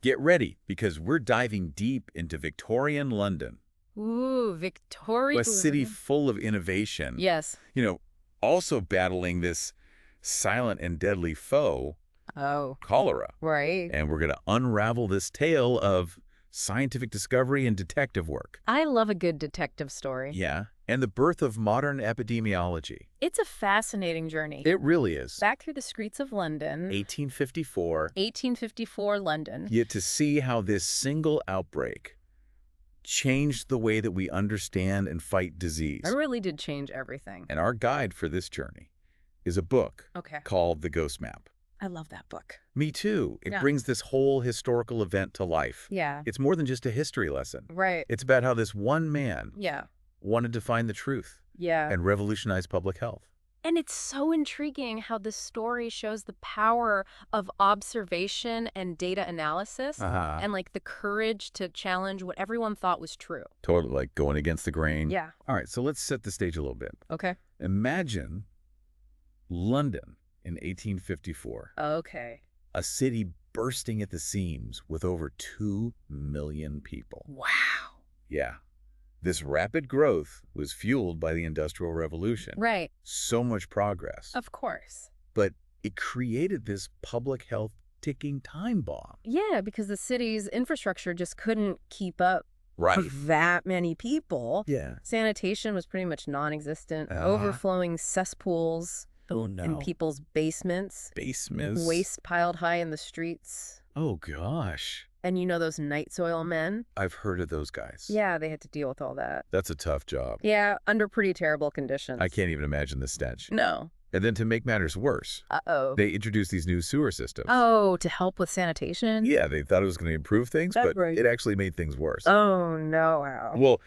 Get ready, because we're diving deep into Victorian London, Ooh, Victoria. a city full of innovation. Yes. Also battling this silent and deadly foe, Oh, cholera. right. And we're going to unravel this tale of scientific discovery and detective work. I love a good detective story. Yeah, and the birth of modern epidemiology. It's a fascinating journey. It really is. Back through the streets of London. 1854. 1854 London. Yet to see how this single outbreak changed the way that we understand and fight disease. It really did change everything. And our guide for this journey is a book Okay. called The Ghost Map. I love that book. Me too. It Yeah. brings this whole historical event to life. Yeah. It's more than just a history lesson. Right. It's about how this one man Yeah. wanted to find the truth Yeah. and revolutionize public health. And it's so intriguing how this story shows the power of observation and data analysis and like the courage to challenge what everyone thought was true. Totally, like going against the grain. Yeah. All right, so let's set the stage a little bit. Okay. Imagine London in 1854, Okay. a city bursting at the seams with over 2 million people. Wow. Yeah. This rapid growth was fueled by the Industrial Revolution. Right. So much progress. Of course. But it created this public health ticking time bomb. Yeah, because the city's infrastructure just couldn't keep up Right. with that many people. Yeah. Sanitation was pretty much non-existent. Uh-huh. Overflowing cesspools Oh, no. in people's basements. Basements. Waste piled high in the streets. Oh, gosh. And you know those night soil men? I've heard of those guys. Yeah, they had to deal with all that. That's a tough job. Yeah, under pretty terrible conditions. I can't even imagine the stench. No. And then to make matters worse, Uh-oh. they introduced these new sewer systems. Oh, to help with sanitation? Yeah, they thought it was going to improve things, That's but right. it actually made things worse. Oh, no. Wow. Well,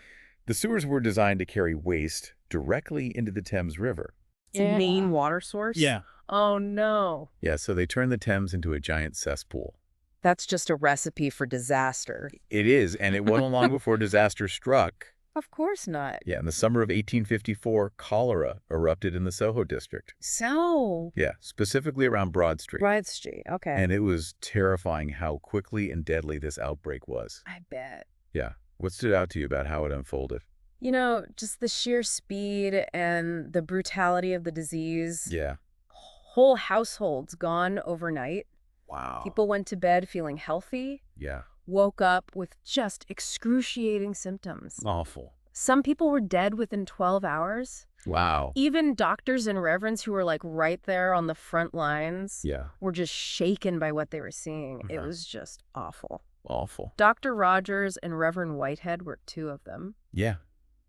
the sewers were designed to carry waste directly into the Thames River. It's a main water source? Yeah. Oh, no. Yeah, so they turned the Thames into a giant cesspool. That's just a recipe for disaster. It is, and it wasn't long before disaster struck. Of course not. Yeah, in the summer of 1854, cholera erupted in the Soho district. So, Yeah, specifically around Broad Street. Broad Street. Okay. And it was terrifying how quickly and deadly this outbreak was. I bet. Yeah. What stood out to you about how it unfolded? You know, just the sheer speed and the brutality of the disease. Yeah. Whole households gone overnight. Wow. People went to bed feeling healthy, Yeah. woke up with just excruciating symptoms. Awful. Some people were dead within 12 hours. Wow. Even doctors and reverends who were like right there on the front lines Yeah. were just shaken by what they were seeing. It Uh-huh. was just awful. Awful. Dr. Rogers and Reverend Whitehead were two of them. Yeah.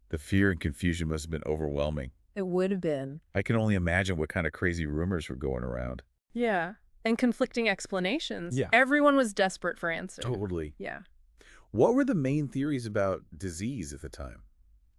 The fear and confusion must have been overwhelming. It would have been. I can only imagine what kind of crazy rumors were going around. Yeah. And conflicting explanations. Yeah. Everyone was desperate for answers. Totally. Yeah. What were the main theories about disease at the time?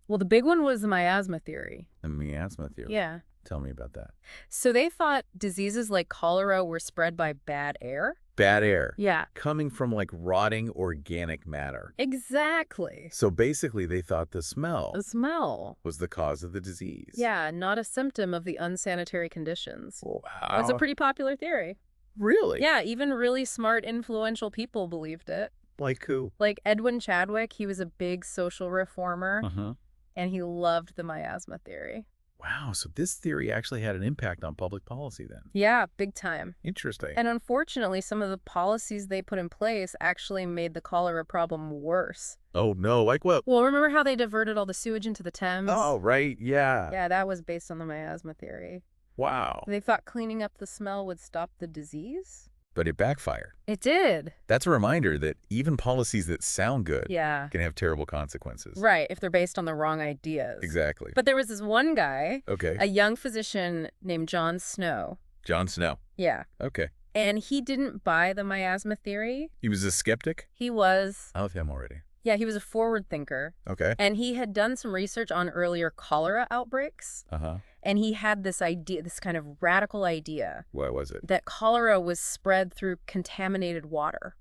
Well, the big one was the miasma theory. The miasma theory. Yeah. Tell me about that. So they thought diseases like cholera were spread by bad air. Bad air. Yeah. Coming from like rotting organic matter. Exactly. So basically they thought the smell The smell. was the cause of the disease. Yeah, not a symptom of the unsanitary conditions. Wow. That's a pretty popular theory. Really? Yeah, even really smart, influential people believed it. Like who? Like Edwin Chadwick, he was a big social reformer, Uh-huh. and he loved the miasma theory. Wow, so this theory actually had an impact on public policy then. Yeah, big time. Interesting. And unfortunately, some of the policies they put in place actually made the cholera problem worse. Oh no, like what? Well, remember how they diverted all the sewage into the Thames? Oh, right, yeah. Yeah, that was based on the miasma theory. Wow. They thought cleaning up the smell would stop the disease? But it backfired. It did. That's a reminder that even policies that sound good Yeah. can have terrible consequences. Right, if they're based on the wrong ideas. Exactly. But there was this one guy, Okay. a young physician named John Snow. John Snow. Yeah. Okay. And he didn't buy the miasma theory. He was a skeptic? He was, I love him already. yeah, he was a forward thinker. Okay. And he had done some research on earlier cholera outbreaks. Uh-huh. And he had this idea, this kind of radical idea, What was it? that cholera was spread through contaminated water.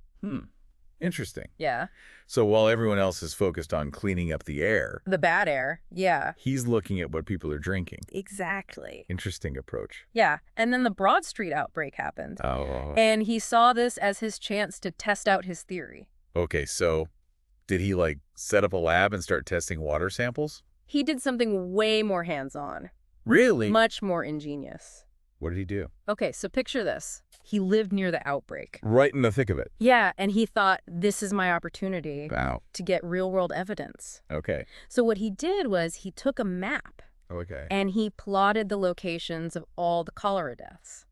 Interesting. Yeah. So while everyone else is focused on cleaning up the air, The bad air. Yeah. he's looking at what people are drinking. Exactly. Interesting approach. Yeah. And then the Broad Street outbreak happened. Oh, And he saw this as his chance to test out his theory. okay. So did he, like, set up a lab and start testing water samples? He did something way more hands-on. Really? Much more ingenious. What did he do? Okay, so picture this. He lived near the outbreak. Right in the thick of it. Yeah, and he thought, this is my opportunity Wow. to get real-world evidence. Okay. So what he did was he took a map Okay. and he plotted the locations of all the cholera deaths.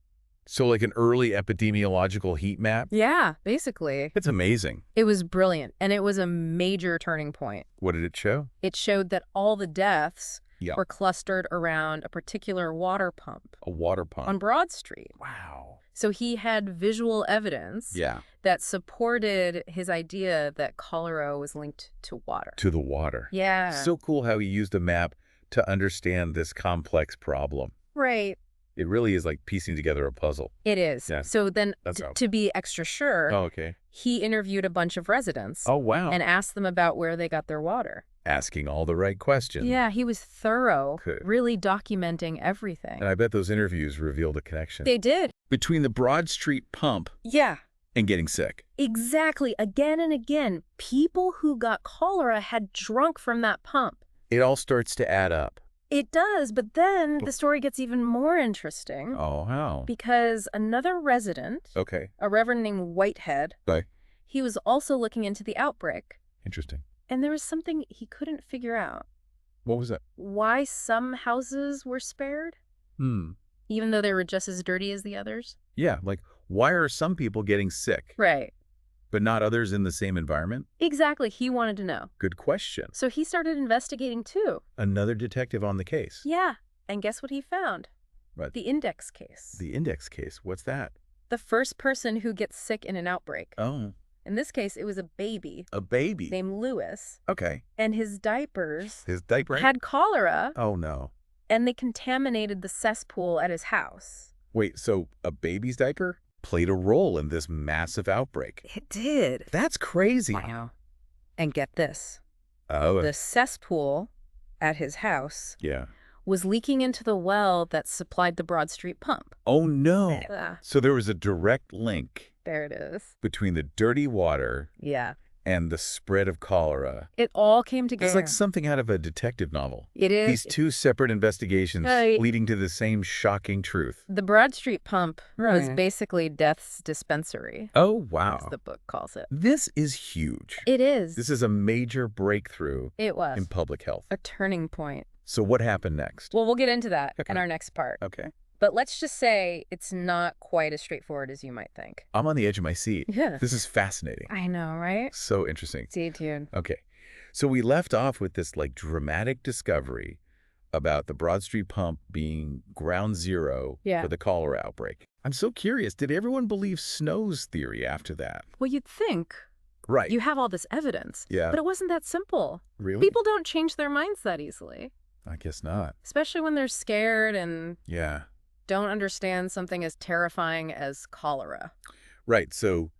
So like an early epidemiological heat map? Yeah, basically. It's amazing. It was brilliant, and it was a major turning point. What did it show? It showed that all the deaths Yeah. were clustered around a particular water pump A water pump. on Broad Street. Wow. So he had visual evidence Yeah. that supported his idea that cholera was linked to water. To the water. Yeah. So cool how he used a map to understand this complex problem. Right. It really is like piecing together a puzzle. It is. Yeah. So then, That's how- to be extra sure, Oh, okay. he interviewed a bunch of residents Oh, wow. and asked them about where they got their water. Asking all the right questions. Yeah, he was thorough, Good. really documenting everything. And I bet those interviews revealed a connection They did. between the Broad Street pump Yeah, and getting sick. exactly. Again and again, people who got cholera had drunk from that pump. It all starts to add up. It does, but then the story gets even more interesting Oh, how? because another resident, Okay. a reverend named Whitehead, Okay. he was also looking into the outbreak, Interesting. and there was something he couldn't figure out. What was that? Why some houses were spared, even though they were just as dirty as the others? Yeah, like, why are some people getting sick, Right. but not others in the same environment? Exactly. He wanted to know. Good question. So he started investigating too. Another detective on the case. Yeah. And guess what he found? Right. The index case. The index case. What's that? The first person who gets sick in an outbreak. Oh, In this case, it was a baby a baby. named Lewis, Okay. and his diapers His diaper? had cholera, Oh, no. and they contaminated the cesspool at his house. Wait, so a baby's diaper played a role in this massive outbreak? It did. That's crazy. Wow. And get this. Oh, The cesspool at his house yeah. was leaking into the well that supplied the Broad Street pump. Oh, no. Ah, So there was a direct link there it is. between the dirty water Yeah. and the spread of cholera. It all came together. It's like something out of a detective novel. It is. These two separate investigations Right. leading to the same shocking truth. The Broad Street pump was Right. basically death's dispensary, Oh, as wow. the book calls it. This is huge. It is. This is a major breakthrough It was. in public health. A turning point. So what happened next? Well, we'll get into that Okay. in our next part. Okay. But let's just say it's not quite as straightforward as you might think. I'm on the edge of my seat. Yeah. This is fascinating. I know, right? So interesting. Stay tuned. Okay. So we left off with this like dramatic discovery about the Broad Street pump being ground zero Yeah. for the cholera outbreak. I'm so curious, did everyone believe Snow's theory after that? Well, you'd think Right. you have all this evidence. Yeah. But it wasn't that simple. Really? People don't change their minds that easily, I guess not. especially when they're scared and Yeah. don't understand something as terrifying as cholera. Right. So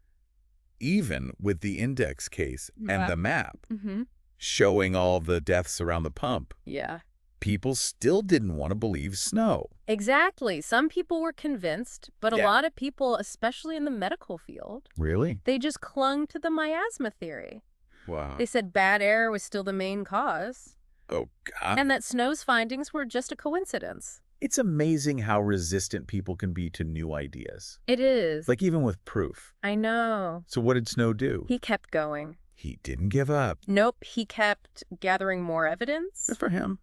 even with the index case and the map Mm-hmm. showing all the deaths around the pump, Yeah. people still didn't want to believe Snow. Exactly. Some people were convinced, but a Yeah. lot of people, especially in the medical field, Really? they just clung to the miasma theory. Wow. They said bad air was still the main cause, Oh, God. and that Snow's findings were just a coincidence. It's amazing how resistant people can be to new ideas. It is. Like even with proof. I know. So what did Snow do? He kept going. He didn't give up. Nope, he kept gathering more evidence, Good for him.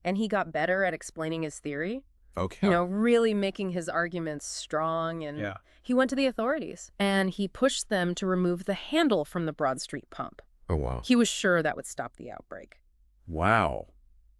and he got better at explaining his theory. Okay. You know, really making his arguments strong, and Yeah. he went to the authorities, and he pushed them to remove the handle from the Broad Street pump. Oh, wow. He was sure that would stop the outbreak. Wow.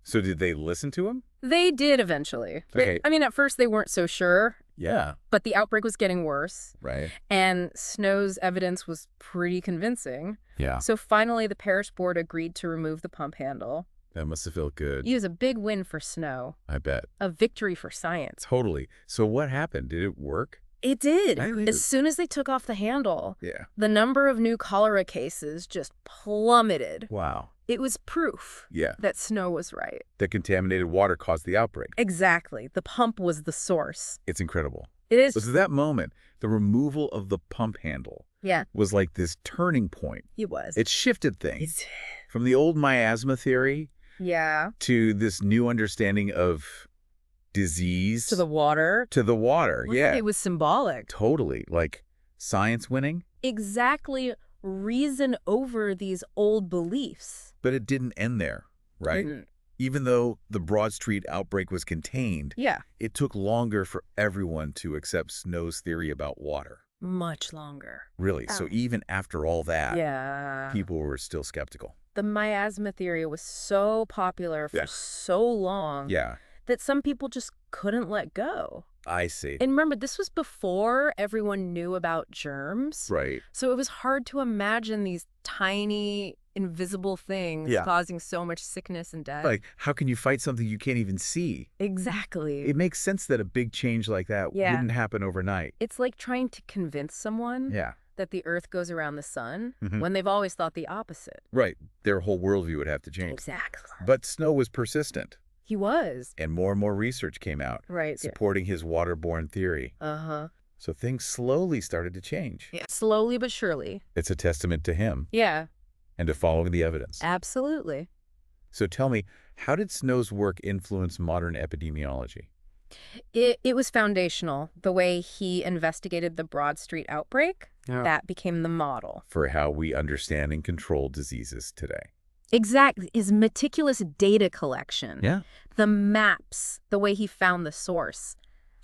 So did they listen to him? They did eventually. Okay. I mean, at first they weren't so sure, Yeah. but the outbreak was getting worse, Right. and Snow's evidence was pretty convincing. Yeah. So finally, the parish board agreed to remove the pump handle. That must have felt good. It was a big win for Snow, I bet. a victory for science. Totally. So what happened? Did it work? It did. I mean, As soon as they took off the handle, yeah. the number of new cholera cases just plummeted. Wow. It was proof Yeah. that Snow was right. The contaminated water caused the outbreak. Exactly. The pump was the source. It's incredible. It is. So that moment, the removal of the pump handle Yeah, was like this turning point. it was. It shifted things It's- from the old miasma theory yeah. to this new understanding of disease To the water. to the water. Yeah, It was symbolic. totally. Like science winning, Exactly. Reason over these old beliefs. but it didn't end there, right? Mm-mm. Even though the Broad Street outbreak was contained, Yeah. it took longer for everyone to accept Snow's theory about water. Much longer. Really. So even after all that, Yeah. people were still skeptical. The miasma theory was so popular for Yeah. so long Yeah, that some people just couldn't let go. I see. And remember, this was before everyone knew about germs. Right. So it was hard to imagine these tiny, invisible things Yeah. causing so much sickness and death. Like, how can you fight something you can't even see? Exactly. It makes sense that a big change like that Yeah. wouldn't happen overnight. It's like trying to convince someone Yeah. that the Earth goes around the sun Mhm. when they've always thought the opposite. Right. Their whole worldview would have to change. Exactly. But Snow was persistent, He was. and more research came out Right. supporting his waterborne theory. Uh-huh. So things slowly started to change. Yeah. Slowly but surely. It's a testament to him Yeah, and to following the evidence. absolutely. So tell me, how did Snow's work influence modern epidemiology? It was foundational. The way he investigated the Broad Street outbreak, Yeah. that became the model. For how we understand and control diseases today. Exactly. His meticulous data collection, Yeah. the maps, the way he found the source.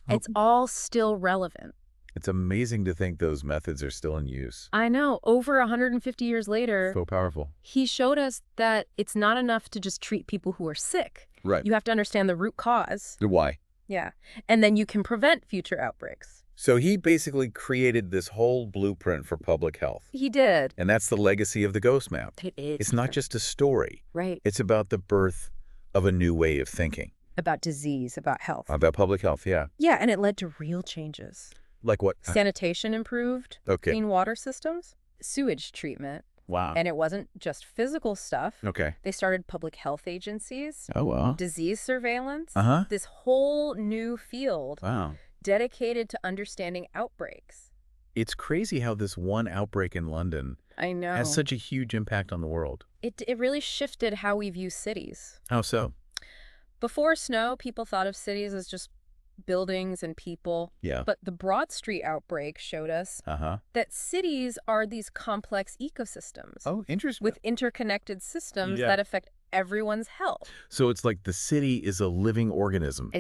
It's all still relevant. It's amazing to think those methods are still in use. I know. Over 150 years later, So powerful. he showed us that it's not enough to just treat people who are sick. Right. You have to understand the root cause. Why? Yeah. And then you can prevent future outbreaks. So he basically created this whole blueprint for public health. He did. And that's the legacy of the ghost map. It is. It's not just a story. Right. It's about the birth of a new way of thinking. About disease, about health. About public health, yeah. Yeah, and it led to real changes. Like what? Sanitation improved. Okay. Clean water systems. Sewage treatment. Wow. And it wasn't just physical stuff. Okay. They started public health agencies, Oh, well. disease surveillance. Uh-huh. This whole new field Wow. dedicated to understanding outbreaks. It's crazy how this one outbreak in London I know. has such a huge impact on the world. It really shifted how we view cities. How so? Before Snow, people thought of cities as just buildings and people. Yeah. But the Broad Street outbreak showed us Uh-huh. that cities are these complex ecosystems Oh, interesting. with interconnected systems Yeah. that affect everyone's health. So it's like the city is a living organism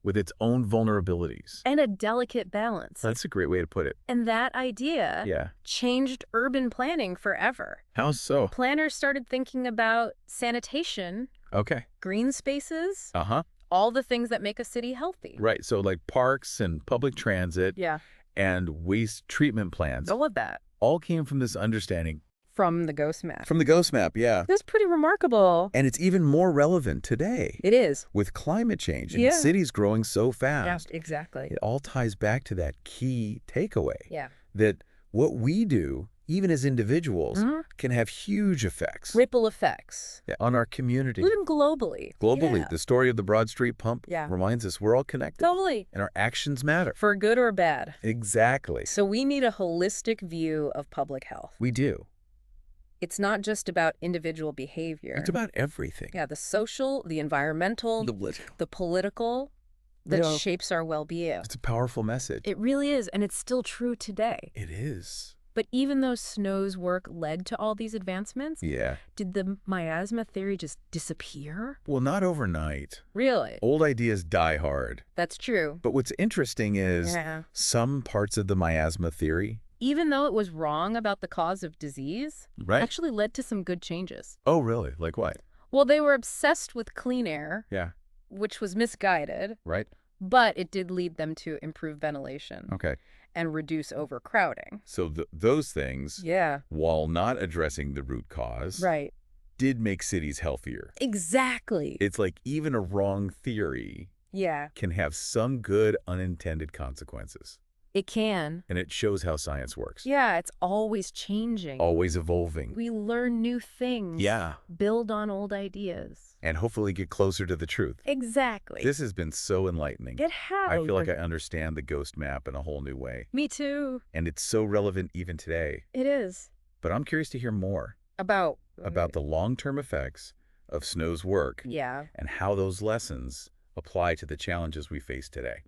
with its own vulnerabilities. And a delicate balance. That's a great way to put it. And that idea Yeah. changed urban planning forever. How so? Planners started thinking about sanitation, Okay. green spaces, Uh-huh. all the things that make a city healthy. Right. So like parks and public transit Yeah, and waste treatment plants all of that all came from this understanding from the ghost map. from the ghost map. Yeah. That's pretty remarkable. And it's even more relevant today It is. with climate change and Yeah. cities growing so fast. Exactly. It all ties back to that key takeaway Yeah. that what we do, even as individuals, Mhm. can have huge effects Ripple effects. on our community. Even globally. Globally, Yeah. the story of the Broad Street pump Yeah. reminds us we're all connected Totally. and our actions matter. For good or bad. Exactly. So we need a holistic view of public health. We do. It's not just about individual behavior. It's about everything. Yeah, the social, the environmental, the political that Yeah. shapes our well-being. It's a powerful message. It really is, and it's still true today. It is. But even though Snow's work led to all these advancements, Yeah. did the miasma theory just disappear? Well, not overnight. Really? Old ideas die hard. That's true. But what's interesting is Yeah. some parts of the miasma theory, Even though it was wrong about the cause of disease, right? actually led to some good changes. Oh, really? Like what? Well, they were obsessed with clean air, Yeah. which was misguided, Right? but it did lead them to improve ventilation Okay. and reduce overcrowding. So those things, Yeah. while not addressing the root cause, Right. did make cities healthier. Exactly. It's like even a wrong theory Yeah. can have some good unintended consequences. It can. And it shows how science works. Yeah, it's always changing. Always evolving. We learn new things. Yeah. Build on old ideas. And hopefully get closer to the truth. Exactly. This has been so enlightening. It has. I feel like I understand the ghost map in a whole new way. Me too. And it's so relevant even today. It is. But I'm curious to hear more About the long-term effects of Snow's work. Yeah. And how those lessons apply to the challenges we face today.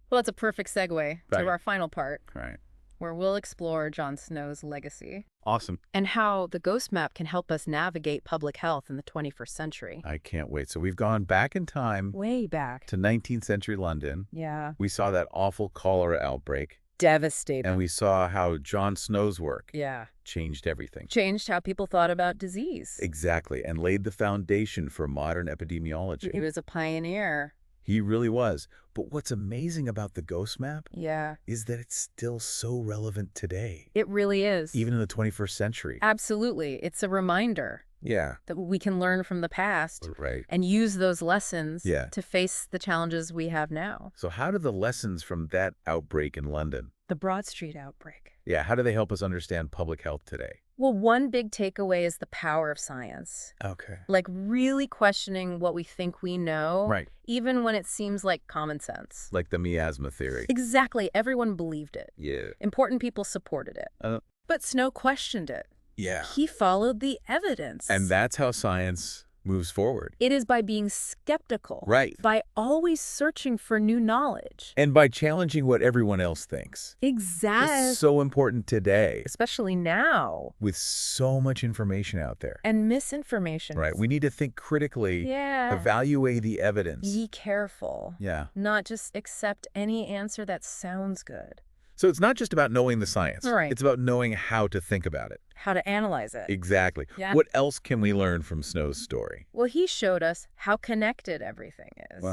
Well, that's a perfect segue to our final part, Right. where we'll explore Jon Snow's legacy. Awesome. And how the ghost map can help us navigate public health in the 21st century. I can't wait. So we've gone back in time Way back. to 19th century London. Yeah. We saw that awful cholera outbreak. Devastating. And we saw how Jon Snow's work Yeah. changed everything. Changed how people thought about disease. Exactly. And laid the foundation for modern epidemiology. He was a pioneer. He really was. But what's amazing about the ghost map Yeah. is that it's still so relevant today. It really is. Even in the 21st century. Absolutely. It's a reminder Yeah. that we can learn from the past Right. and use those lessons Yeah. to face the challenges we have now. So how do the lessons from that outbreak in London, The Broad Street outbreak. how do they help us understand public health today? Well, one big takeaway is the power of science. Okay. Like really questioning what we think we know, Right. even when it seems like common sense. Like the miasma theory. Exactly. Everyone believed it. Yeah. Important people supported it. But Snow questioned it. Yeah. He followed the evidence. And that's how science moves forward. It is by being skeptical. Right. By always searching for new knowledge. And by challenging what everyone else thinks. Exactly. It's so important today Especially now. with so much information out there. And misinformation. Right. We need to think critically, Yeah. evaluate the evidence. Be careful. Yeah. Not just accept any answer that sounds good. So it's not just about knowing the science. Right. It's about knowing how to think about it. How to analyze it. Exactly. Yeah. What else can we learn from Snow's story? Well, he showed us how connected everything is.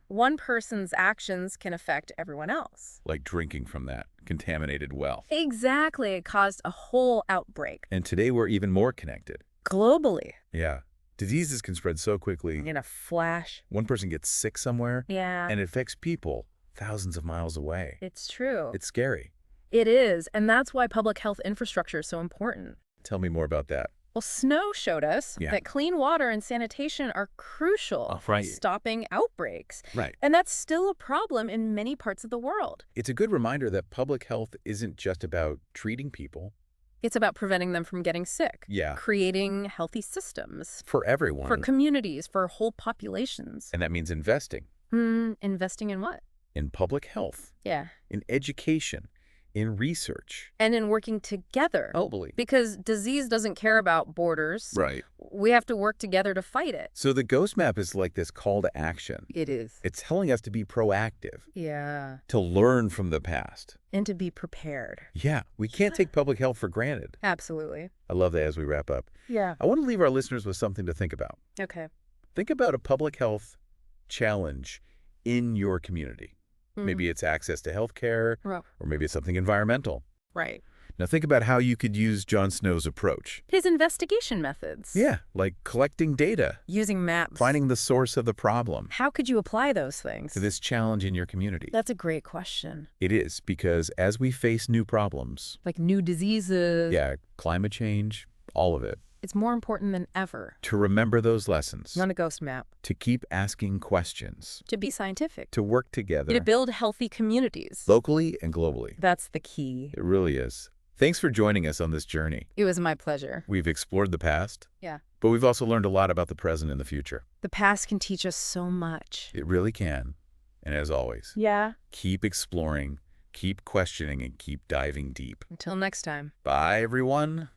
One person's actions can affect everyone else. Like drinking from that contaminated well. Exactly. It caused a whole outbreak. And today we're even more connected. Globally. Yeah. Diseases can spread so quickly. In a flash. One person gets sick somewhere, Yeah. and it affects people thousands of miles away. It's true. It's scary. It is. And that's why public health infrastructure is so important. Tell me more about that. Well, Snow showed us Yeah. that clean water and sanitation are crucial Oh, right. for stopping outbreaks. Right. And that's still a problem in many parts of the world. It's a good reminder that public health isn't just about treating people. It's about preventing them from getting sick. Yeah. Creating healthy systems. For everyone. For communities, for whole populations. And that means investing Investing in what? in public health, Yeah. in education, in research. And in working together. Globally. Because disease doesn't care about borders. Right. We have to work together to fight it. So the ghost map is like this call to action. It is. It's telling us to be proactive, Yeah. to learn from the past. And to be prepared. Yeah, we can't take public health for granted. Absolutely. I love that as we wrap up. Yeah. I want to leave our listeners with something to think about. Okay. Think about a public health challenge in your community. Maybe it's access to health care, Well, or maybe it's something environmental. right. Now think about how you could use Jon Snow's approach. His investigation methods. Yeah, like collecting data, Using maps. finding the source of the problem How could you apply those things? to this challenge in your community. That's a great question. It is, because as we face new problems, Like new diseases. yeah, climate change, all of it, It's more important than ever. to remember those lessons, On a ghost map. to keep asking questions, To be scientific. to work together To build healthy communities. locally and globally. That's the key. It really is. Thanks for joining us on this journey. It was my pleasure. We've explored the past, Yeah. but we've also learned a lot about the present and the future. The past can teach us so much. It really can. And as always, Yeah. keep exploring, keep questioning, and keep diving deep. Until next time. Bye, everyone.